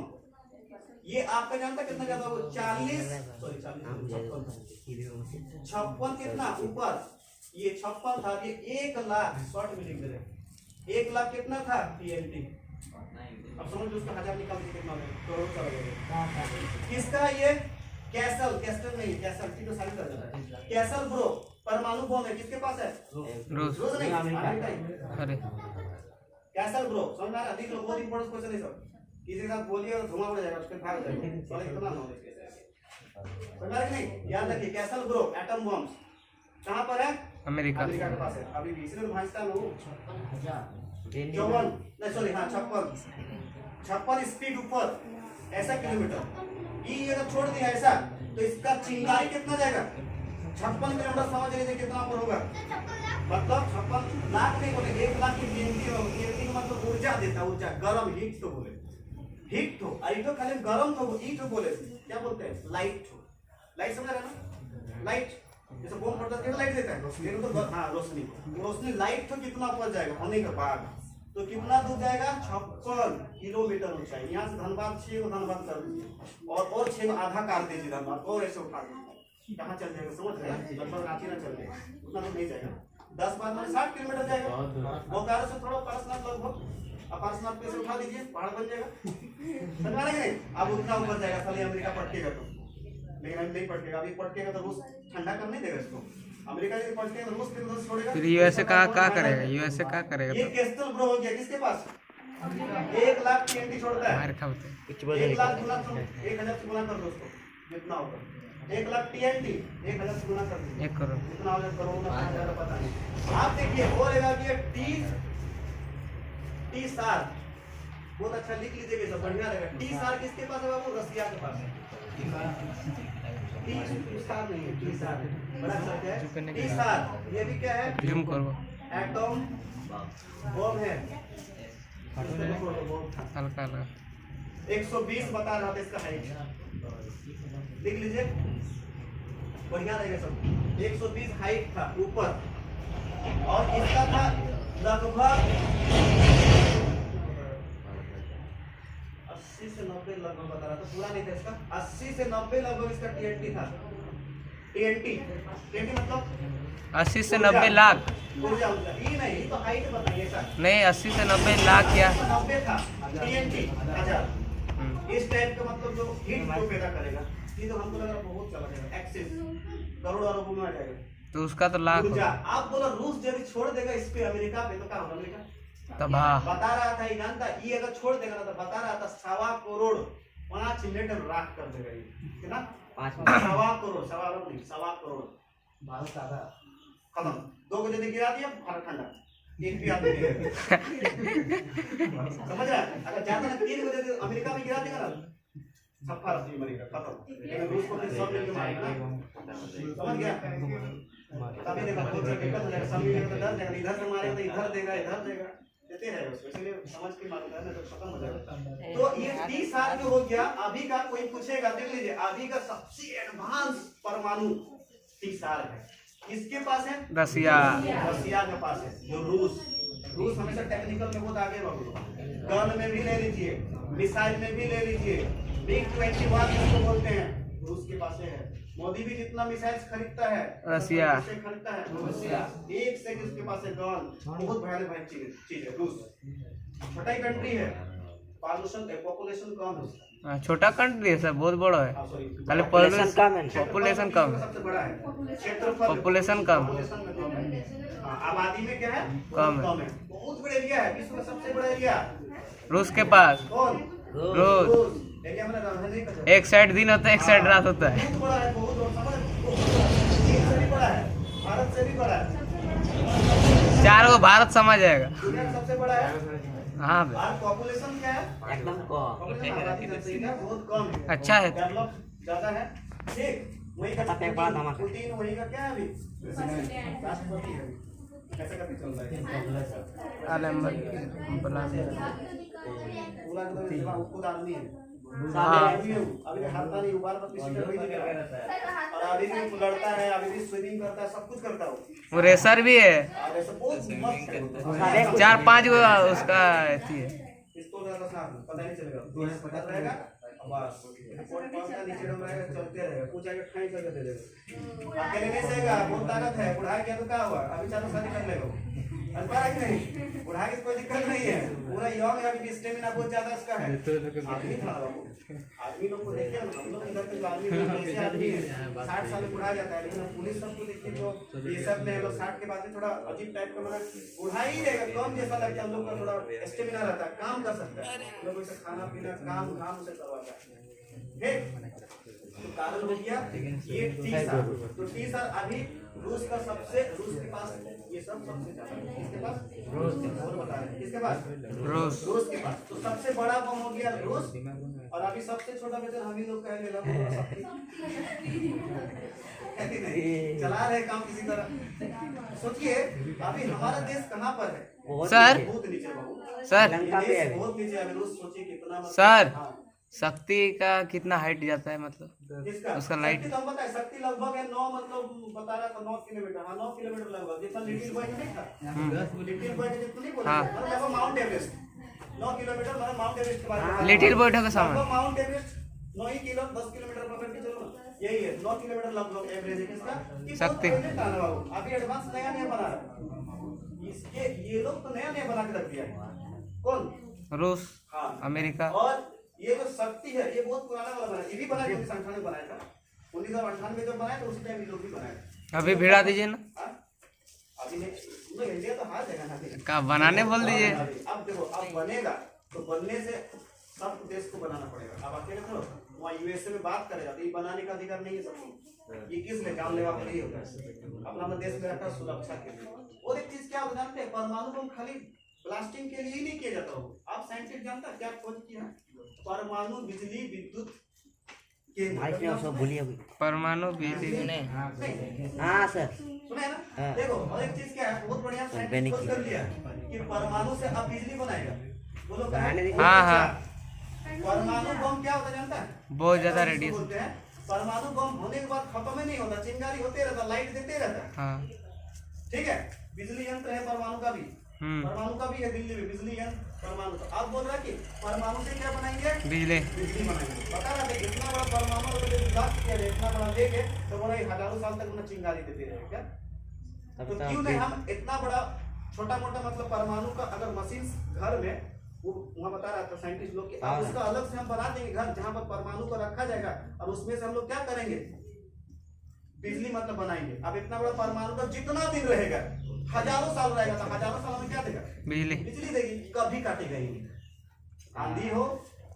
ये आपका जानता कितना ज्यादा? 40 56 कितना ऊपर? ये 56 था, ये 1 लाख शॉर्ट में लिख दे रहे। 1 लाख कितना था TNT? अब समझ लो उसका 1000 निकाल के कितना होगा? करोड़ का लगेगा। किसका ये? कैसल, कैसल नहीं, कैसल की तो सारी कर देता है। कैसल ब्रो परमाणु बम है, किसके पास है? रूस। रूस नहीं, अमेरिका। अरे कैसल ब्रो समझ में आ रहा? देख लो, बहुत इंपॉर्टेंट क्वेश्चन है सब। किसी के साथ बोलिए और धुआं उड़ जाएगा, उसके भाग जाएगा। साले कितना नॉलेज है, समझ रहे नहीं? याद रखिए, कैसल ब्रो एटम बम्स कहाँ पर है? अमेरिका। अमेरिका के पास है। अभी भी इसलिए तो भांजता लोग 54 नहीं सॉरी हाँ 56 स्पीड ऊपर ऐसा किलोमीटर। ये अगर छोड़ दिया ऐसा तो इसका चिंगारी कितना जाएगा? 56 किलोमीटर। समझ लीजिए कितना ऊपर होगा, मतलब 56 लाख नहीं बोले, 1 लाख की TNT का मतलब ऊर्जा देता है, ऊर्जा गर्म हीट तो बोले, हीट तो आइटो खाली गर्म तो हीट तो बोले, क्या बोलते हैं? लाइट। लाइट समझ रहे ना? लाइट जैसे बम फटता है लाइट देता है, तो हाँ रोशनी। रोशनी लाइट तो कितना ऊपर जाएगा होने के बाद? तो कितना दूर जाएगा? 56 किलोमीटर ऊंचाई। यहाँ से धनबाद 6 को धनबाद कर दीजिए और 6 को आधा काट दीजिए धनबाद, और ऐसे उठा दीजिए। कहाँ चल जाएगा समझ रहे हैं? लगभग रांची ना चल जाएगा, उतना दूर नहीं जाएगा। 10 बार मैंने 60 किलोमीटर जाएगा। बोकारो से थोड़ा पारसनाथ लगभग, अब पारसनाथ पे से उठा दीजिए, पहाड़ बन जाएगा। समझ रहे हैं? अब उतना ऊपर जाएगा, खाली अमेरिका पटकेगा तो, लेकिन अभी नहीं पटकेगा। अभी पटकेगा तो रूस ठंडा कर नहीं देगा इसको। अमेरिका यदि पटकेगा तो रूस के उधर छोड़ेगा। फिर यूएसए क्या करेगा? यूएसए क्या करेगा? ये केस्टल ब्रो हो गया किसके पास? 1 लाख TNT छोड़ता है। मार खाते 1 लाख गुना 1000 से गुना कर दो उसको, जितना होगा 1 लाख TNT 1000 से गुना कर दो, 1 करोड़। कितना हो जाएगा करोड़ में, कहाँ जाएगा पता नहीं। आप देखिए बोलेगा कि टी सार बहुत अच्छा लिख लीजिएगा, सब बढ़िया रहेगा। टी सार किसके पास है बाबू? रसिया के पास है। टी सार नहीं है, टी सार बड़ा शब्द है। टी सार ये भी क्या है? जूम करो, एटम बम है, हल्का हल्का। 120 बता रहा था इसका हाइट, लिख लीजिए, बढ़िया रहेगा सब। 120 हाइट था ऊपर, और इसका था लगभग 80 से 90 लगभग बता रहा था, पूरा नहीं था इसका। 80 से 90 लगभग इसका TNT था। TNT मतलब 80 से 90 लाख ऊर्जा। ये नहीं तो हाइट बताइए सर। नहीं, 80 से 90 लाख क्या? 90 था TNT 1000। इस टाइप का मतलब जो हीट को पैदा करेगा, ये तो हमको लग रहा बहुत चला जाएगा, एक्सेस करोड़ अरबों में आ जाएगा तो उसका तो लाख ऊर्जा। आप बोला रूस यदि छोड़ देगा इस पे अमेरिका पे तो क्या होगा? अमेरिका तबाह। बता रहा था ईरान था, ये अगर छोड़ देगा ना तो बता रहा था 1.25 करोड़ 5 मिनट राख कर देगा। ये कितना? 1.25 करोड़, 1.25 अरब नहीं, 1.25 करोड़। भारत ज्यादा खत्म। 2 बजे गिरा दिया भारत ठंडा, एक भी आदमी नहीं समझ रहा है? अगर ज्यादा ना 3 बजे अमेरिका में गिरा देगा ना, सब भारत नहीं मरेगा, खत्म। लेकिन रूस को फिर सब मिलकर मारेगा, समझ गया? तभी देखा बहुत से दिक्कत हो जाएगा, सब मिलेगा तो डर जाएगा, इधर से मारेगा तो इधर देगा, इधर देगा, देते रहेगा उसको। इसलिए समझ के मारता है ना, तो खत्म हो जाएगा। तो ये 30 साल जो हो गया, अभी का कोई पूछेगा, देख लीजिए, अभी का सबसे एडवांस परमाणु 30 साल है। किसके पास है? रसिया। रसिया के पास है। जो रूस हमेशा टेक्निकल में बहुत आगे बढ़ो। गन में भी ले लीजिए, मिसाइल में भी ले लीजिए, MiG-21 जिसको बोलते हैं, रूस के पास है। मोदी भी जितना मिसाइल खरीदता है रसिया से खरीदता है, रसिया एक से उसके पास है गन। बहुत भयानक चीज है रूस। छोटा ही कंट्री है, पॉपुलेशन कम है उसका। छोटा कंट्री है सर, बहुत बड़ा है, खाली पॉपुलेशन कम है। पॉपुलेशन कम है, सबसे बड़ा है क्षेत्रफल, पॉपुलेशन कम। आबादी में क्या है? कम है। बहुत बड़ा एरिया है, विश्व का सबसे बड़ा एरिया रूस के पास। कौन? रूस। एरिया में रहने का एक साइड दिन होता है, एक साइड रात होता है। बहुत बड़ा है, बहुत चीन से भी बड़ा है, भारत से भी बड़ा है। 4 को भारत समझ जाएगा। दुनिया का सबसे बड़ा है। हाँ और पॉपुलेशन क्या है? एकदम पॉपुलेशन आबादी जनसंख्या बहुत कम है। अच्छा है। डेवलप ज्यादा है। ठीक, वही का एक बड़ा धमाका। पुतिन वही का क्या है अभी? राष्ट्रपति है। कैसे करके चल रहा है? पूरा खुद आदमी है। अभी हारता नहीं, बार बार किसी का वही दिख रहा है। और अभी भी लड़ता है, अभी भी स्विमिंग करता है, सब कुछ करता है। वो रेसर भी है, और ऐसा बहुत मस्त है। 4-5 गो उसका अथी है। इसको ज्यादा साथ पता नहीं चलेगा, पता रहेगा बस। रिपोर्ट पहुंचता नीचे डम रहेगा, चलते रहेगा, कुछ आगे खाई करके दे देगा। अकेले नहीं सहेगा, बहुत ताकत है। बुढ़ा गया तो क्या हुआ? अभी 4 शादी कर लेगा, अनपढ़ है कि नहीं? बुढ़ा की कोई दिक्कत नहीं है, पूरा यंग है, अभी स्टेमिना बहुत ज्यादा इसका है। आदमी था आदमी लोग को देखिए, हम लोग इधर के जो आदमी ऐसे आदमी है 60 साल में बुढ़ा जाता है, लेकिन पुलिस सबको देखिए तो ये सब में लोग 60 के बाद में थोड़ा अजीब टाइप का, मतलब बुढ़ा ही रहेगा, कम जैसा लगता है। हम लोग का थोड़ा स्टेमिना रहता है, काम कर सकता है, लोग ऐसे खाना पीना काम धाम से करवाता है। ठीक, तो कारण हो गया ये 30 साल। तो 30 साल अभी रूस का सबसे, रूस के पास ये सब सबसे ज्यादा, किसके पास? रूस के पास। बता रहे किसके पास? रूस के पास। तो सबसे बड़ा बम हो गया रूस, और अभी सबसे छोटा बेटा हम ही लोग कह ले चला रहे काम किसी तरह। सोचिए अभी हमारा देश कहाँ पर है? सर बहुत नीचे बाबू, सर बहुत नीचे। अभी रूस सोचिए कितना, सर शक्ति का कितना हाइट जाता है, मतलब किसका? उसका लाइट? शक्ति तो हम बताए, शक्ति लगभग है 9, मतलब बता रहा था 9 किलोमीटर। हाँ 9 किलोमीटर लगभग, जितना लिटिल बॉय नहीं था, लिटिल बॉय जितना नहीं बोला, मतलब माउंट एवरेस्ट 9 किलोमीटर, मतलब माउंट एवरेस्ट के बारे में। लिटिल बॉय का सामान माउंट एवरेस्ट 9 ही किलो 10 किलोमीटर पकड़ के चलो ना। यही है 9 किलोमीटर लगभग एवरेज है किसका कि शक्ति। अभी एडवांस नया नया बना रहा है इसके ये लोग तो नया नया बना के रख दिया है कौन रूस हाँ अमेरिका और ये जो शक्ति है ये बहुत पुराना वाला बना ये भी बना 1998 में बनाया था 1998 जब बनाया तो उसी टाइम ये लोग भी बनाया अभी भिड़ा दीजिए ना हाँ? अभी नहीं इंडिया तो हार जाएगा ना का बनाने बोल दीजिए अब देखो अब बनेगा तो बनने से सब देश को बनाना पड़ेगा अब अकेले थोड़ा वहाँ यूएसए में बात करेगा तो ये बनाने का अधिकार नहीं है सबको ये किस लिए जानलेवा पर ही होगा अपना अपना देश में रखा सुरक्षा के लिए और एक चीज क्या आप जानते हैं परमाणु बम खाली ब्लास्टिंग के लिए ही नहीं किया जाता हो आप साइंटिस्ट जानता है क्या खोज किया परमाणु बिजली विद्युत के माइक में सब बोलिए अभी परमाणु बिजली हाँ सर सुने ना हाँ। देखो और एक चीज क्या है बहुत बढ़िया साइंटिस्ट खोज कर लिया कि परमाणु से अब बिजली बनाएगा बोलो क्या है? हाँ, हाँ। परमाणु बम क्या होता है जानता है बहुत ज्यादा इसको रेडिएशन बोलते हैं परमाणु बम होने के बाद खत्म ही नहीं होता चिंगारी होते रहता लाइट देते रहता हाँ ठीक है बिजली यंत्र है परमाणु का भी परमाणु का भी है दिल्ली में बिजली यंत्र परमाणु का आप बोल रहे हैं कि परमाणु से क्या बनाएंगे बिजली बिजली बनाएंगे बता रहा था इतना बड़ा परमाणु अगर ब्लास्ट किया जाए इतना बड़ा लेके तो बोला हजारों साल तक उन्हें चिंगारी देते रहे क्या तो क्यों नहीं हम इतना बड़ा छोटा मोटा मतलब परमाणु का अगर मशीन घर में वो वहाँ बता रहा था साइंटिस्ट लोग कि अब उसका अलग से हम बना देंगे घर जहाँ पर परमाणु को रखा जाएगा और उसमें से हम लोग क्या करेंगे बिजली मतलब बनाएंगे अब इतना बड़ा परमाणु का जितना दिन रहेगा हजारों साल रहेगा तो हजारों साल में क्या देगा बिजली बिजली देगी कभी काटेगा ही नहीं आंधी हो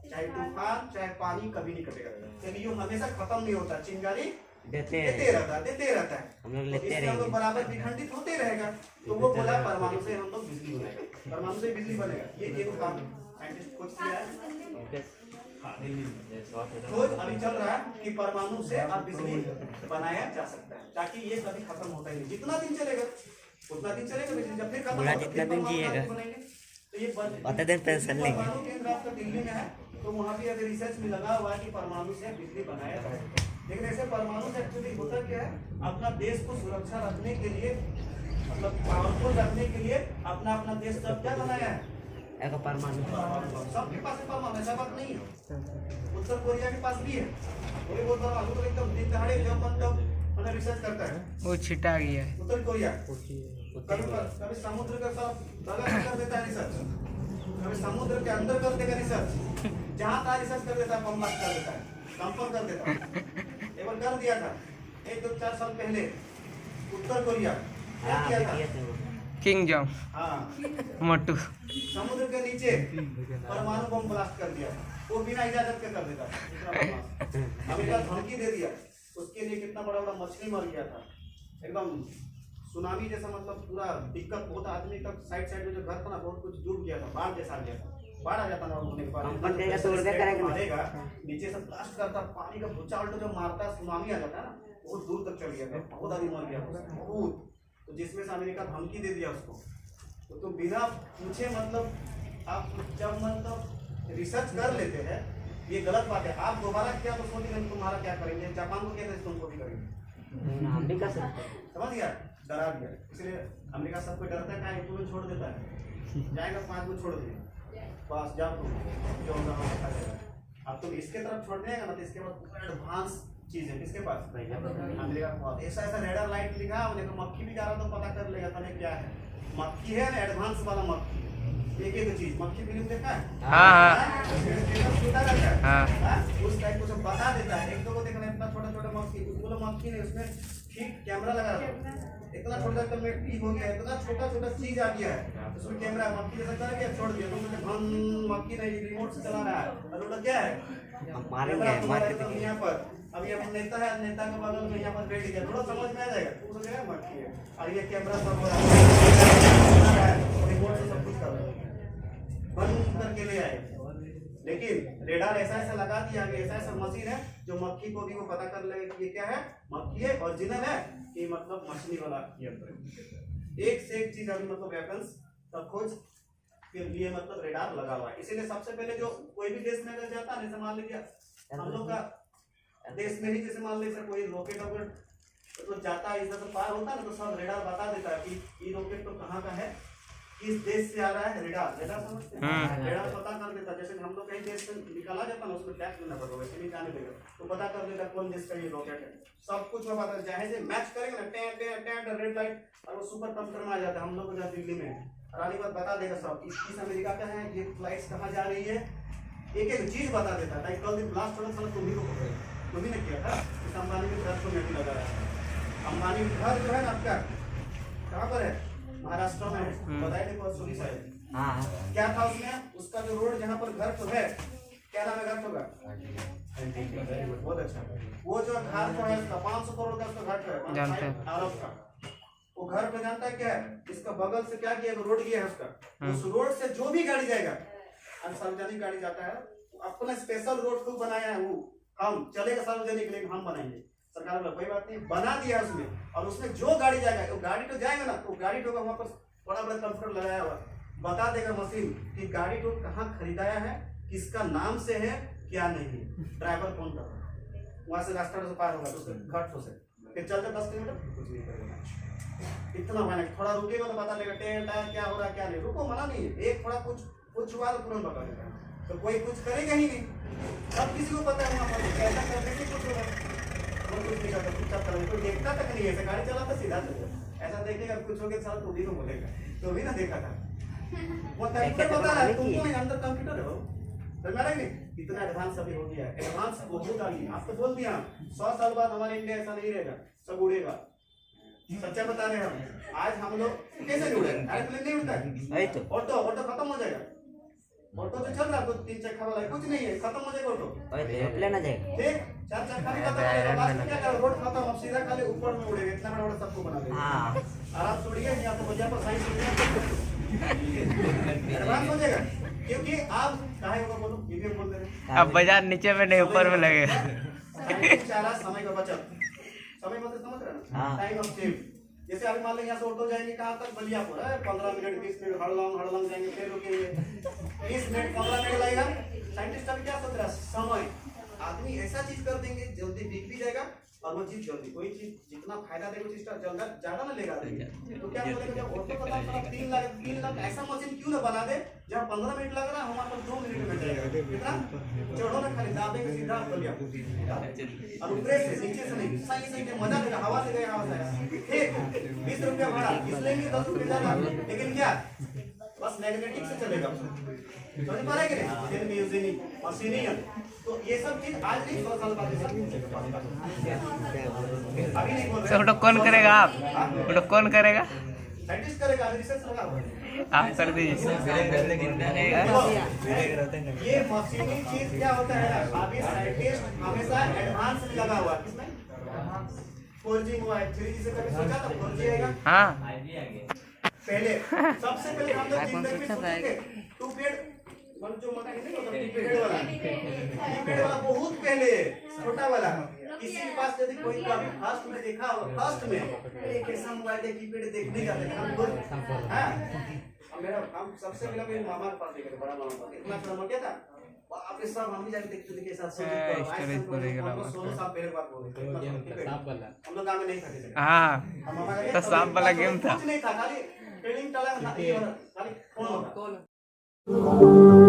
चाहे तूफान चाहे पानी कभी नहीं कटेगा क्योंकि ये हमेशा खत्म नहीं होता चिंगारी देते रहता है हम लोग तो लेते इससे हम लोग बराबर विखंडित होते रहेगा तो वो बोला परमाणु से हम लोग बिजली बनाएगा परमाणु से बिजली बनेगा ये एक काम साइंटिस्ट खोज किया है खोज अभी चल रहा है कि परमाणु से अब बिजली बनाया जा सकता है ताकि ये कभी खत्म होता ही नहीं जितना दिन चलेगा उतना दिन चलेगा बिजली जब फिर खत्म बोला होगा, जितना फिर दिन परमाणु जिएगा। बनेंगे। तो ये उतना दिन पेंशन लेंगे। परमाणु केंद्र आपका दिल्ली में है तो वहाँ भी अगर रिसर्च में लगा हुआ है कि परमाणु से बिजली बनाया जाए लेकिन ऐसे परमाणु से एक्चुअली होता क्या है अपना देश को सुरक्षा रखने के लिए मतलब पावरफुल रखने के लिए अपना अपना देश सब क्या बनाया है एक परमाणु सबके पास है परमाणु ऐसा बात नहीं है उत्तर कोरिया के पास भी है वो भी बहुत परमाणु तो एकदम दिन दहाड़े जब मतलब मतलब रिसर्च करता है वो छिटा गया है उत्तर कोरिया कभी समुद्र का सब बगल कर देता है रिसर्च कभी समुद्र के अंदर कर देगा रिसर्च जहाँ था रिसर्च कर देता है बम ब्लास्ट कर देता है संपर्क कर देता है एक बार कर दिया था 1-2-4 साल पहले उत्तर कोरिया क्या किया था किंग जॉन्ग हाँ मोटू समुद्र के नीचे परमाणु बम ब्लास्ट कर दिया वो बिना इजाजत के कर देता था अमेरिका धमकी दे दिया उसके लिए कितना बड़ा बड़ा मछली मर गया था एकदम सुनामी जैसा मतलब पूरा दिक्कत बहुत आदमी तक साइड में जो घर था ना बहुत कुछ डूब गया था बाढ़ जैसा आ गया था बाढ़ आ जाता ना होने के बाद मारेगा नीचे से ब्लास्ट करता पानी का भूचाल जो मारता सुनामी आ जाता है ना बहुत दूर तक चल गया था बहुत आदमी मर गया बहुत तो जिसमें से अमेरिका धमकी दे दिया उसको तो बिना पूछे मतलब आप जब मतलब रिसर्च कर लेते हैं ये गलत बात है आप दोबारा किया तो सोचेंगे तुम्हारा क्या करेंगे जापान को क्या तुमको भी करेंगे अमेरिका से समझ गया डरा दिया इसलिए अमेरिका सबको डरता है कहा तुम्हें छोड़ देता है जाएगा 5 को छोड़ दिया बस जाओ तुम जो होगा वो देखा जाएगा अब तुम इसके तरफ छोड़ देगा ना तो इसके बाद पूरा एडवांस चीज है किसके पास अमेरिका के पास ऐसा ऐसा रेडर लाइट लिखा है देखो मक्खी भी जा रहा तो पता कर लेगा तने क्या है मक्खी है ना एडवांस वाला मक्खी एक ही तो चीज मक्खी फिल्म देखा है हाँ छोटा रहता है हाँ उस टाइप को सब बता देता है एक दो को देखना इतना छोटा छोटा मक्खी बोलो मक्खी नहीं उसमें ठीक कैमरा लगा रहा इतना छोटा कमेटी हो गया इतना छोटा छोटा चीज आ गया है उसमें कैमरा मक्खी जैसा कर गया छोड़ दिया तो मुझे भन मक्खी नहीं रिमोट से चला रहा है और वो क्या है मारेंगे यहाँ पर अभी अब नेता है नेता के बगल में यहाँ पर बैठ गया थोड़ा समझ में आ जाएगा तू सोचेगा मक्खी है और ये कैमरा सब हो रहा है रिमोट से सब कुछ कर रहा है बंद करके ले आए लेकिन रेडार ऐसा ऐसा लगा दिया है ऐसा ऐसा मशीन है जो मक्खी को भी वो पता कर लेगा कि ये क्या है मक्खी है ओरिजिनल है कि मतलब मछली वाला यंत्र है एक से एक चीज अभी मतलब वेपन्स का खोज के लिए मतलब रेडार लगा हुआ है इसीलिए सबसे पहले जो कोई भी देश में अगर जाता है जैसे मान लीजिए हम लोग का देश में ही जैसे मान लीजिए कोई रॉकेट वॉकेट तो जाता है इधर से पार होता है ना तो सब रेडार बता देता है कि ये रॉकेट तो कहाँ का है किस देश से आ रहा है, रेडार रेडार समझते हैं, रेडार पता कर देता। जैसे हम लोग कहीं देश से निकाला जाता ना, उसमें टैक्स देना पड़ता, वैसे नहीं जाने देगा, तो पता कर देगा कौन देश का ये रॉकेट है, सब कुछ वो पता चाहे से मैच करेंगे ना, टें टें टें रेड लाइट, और वो सुपर कंप्यूटर में आ जाता है। हम लोग जहाँ दिल्ली में रानी बात बता देगा सब, इस अमेरिका का है, ये फ्लाइट्स कहाँ जा रही है, एक एक चीज बता देता है। कल दिन ब्लास्ट होने साला तुम्ही को पकड़ेगा, तुम्ही ने किया था, इस अंबानी के घर को मैं भी लगाया था। अंबानी घर जो है ना आपका कहाँ पर है, महाराष्ट्र में है, बताए थे बहुत सोनी साहब। हाँ क्या था उसमें, उसका जो रोड जहाँ पर घर तो है, क्या नाम है घर तो का, बहुत अच्छा। वो जो घर तो है उसका 500 करोड़ का उसका घर तो है, जानते हैं। अरब का। वो घर पे जानता है क्या है, इसका बगल से क्या किया, रोड किया है उसका, उस रोड से जो भी गाड़ी जाएगा, सार्वजनिक गाड़ी जाता है, अपना स्पेशल रोड को बनाया है, वो हम चलेगा सार्वजनिक, लेकिन हम बनाएंगे, सरकार को कोई बात नहीं, बना दिया उसमें। और उसमें जो गाड़ी जाएगा, तो गाड़ी तो जाएगा ना, तो गाड़ी तो वहाँ पर बड़ा बड़ा कंप्यूटर लगाया हुआ, बता देगा मशीन कि गाड़ी तो कहाँ खरीदाया है, किसका नाम से है, क्या नहीं, ड्राइवर कौन कर रहा है, वहां से रास्ता से पार होगा, तो घाट से फिर चलते 10 किलोमीटर कुछ नहीं करेगा, इतना मैंने थोड़ा रुकेगा तो बता देगा टेल टायर क्या हो रहा है क्या नहीं, रुको मना नहीं है, एक थोड़ा कुछ हुआ तो तुरंत बता देगा, तो कोई कुछ करेगा ही नहीं, सब किसी को पता है वहाँ पर ऐसा करने से कुछ होगा, वो कुछ नहीं करता, चुपचाप करेगा, कोई देखता तक नहीं, ऐसे गाड़ी चलाता सीधा चलेगा, ऐसा देखेगा कुछ हो गया साला तो भी तो बोलेगा, तो भी ना देखा था वो कंप्यूटर पता है तुमको, नहीं अंदर कंप्यूटर है वो, तो मैं नहीं इतना एडवांस अभी हो गया है, एडवांस बहुत आ गई, आपको बोल दिया 100 साल बाद हमारे इंडिया ऐसा नहीं रहेगा, सब उड़ेगा, सच्चा बता रहे हैं हम। आज हम लोग कैसे उड़े, एयरप्लेन नहीं उड़ता है, ऑटो खत्म हो जाएगा, ऑटो जो चल रहा है तो 3 चक्का वाला है, कुछ नहीं है, खत्म हो जाएगा ऑटो, एरोप्लेन आ जाएगा, ठीक 4 चक्का भी खत्म हो जाएगा, लास्ट में क्या करेगा, रोड खत्म, अब सीधा खाली ऊपर में उड़ेगा, इतना बड़ा बड़ा सबको बना देगा, आराम से उड़िए, यहाँ तो वजह पर साइंस एडवांस हो जाएगा, क्योंकि आप काहे होगा बोलो, ये भी बोल दे रहे, अब बाजार नीचे में नहीं ऊपर में लगेगा, समय का बचत, समय मतलब समझ रहे हैं, टाइम ऑफ सेव। जैसे अभी मान लो यहाँ से ऑटो जाएंगे कहाँ तक, बलियापुर है, 15 मिनट 20 मिनट हड़लंग जाएंगे, फिर रुकेंगे 20 मिनट 15 मिनट लगेगा। साइंटिस्ट अभी क्या सोच रहा है, समय, आदमी ऐसा चीज कर देंगे जल्दी बिक भी जाएगा, और वो चीज जल्दी, कोई चीज जितना फायदा देगा चीज जल्दी ज्यादा ना लेगा आदमी, तो क्या बोलेगा, जब ऑटो का दाम 3 लाख ऐसा मशीन क्यों ना बना दे जहाँ 15 मिनट लग रहा है हमारे पास 2 मिनट में जाएगा, कितना चढ़ो ना, खाली दाबेंगे सीधा बलियापुर, और ऊपर से नीचे से नहीं, सही सही मजा देगा, हवा से गया, हवा से आया, ठीक 20 रुपया भाड़ा इसलिए 10 रुपये ज्यादा, लेकिन क्या बस मैग्नेटिक से चलेगा, समझ पा रहे कि नहीं, मशीनियन, तो ये सब चीज आज नहीं 100 साल बाद अभी नहीं बोल रहे, तो कौन करेगा, आप तो कौन करेगा, साइंटिस्ट करेगा, रिसर्च लगा, आप कर दीजिए। ये मशीनी चीज क्या होता है ना, अभी साइंटिस्ट हमेशा एडवांस में लगा हुआ है, किसमें 4G हुआ है, 3G से कभी सोचा था 4G आएगा, हाँ पहले सबसे पहले हम लोग जिंदगी में सोचेंगे टू पेड जो मकान नहीं होता कीपैड वाला बहुत पहले, छोटा वाला, किसी के पास यदि कोई कभी फर्स्ट में देखा हो, फर्स्ट में एक ऐसा मोबाइल है कीपैड देखने जाते हैं हम लोग, हां मेरा हम सबसे पहले मेरे मामा के पास देखे थे, बड़ा मामा के पास, इतना छोटा मोबाइल था, आप इस सब हम भी जाके देखते थे के साथ हम 16 साल पहले बात बोल रहे थे, हम लोग गांव में नहीं खाते थे, हाँ तो सांप वाला गेम था, कुछ नहीं था, खाली ट्रेनिंग चला, खाली फोन होता।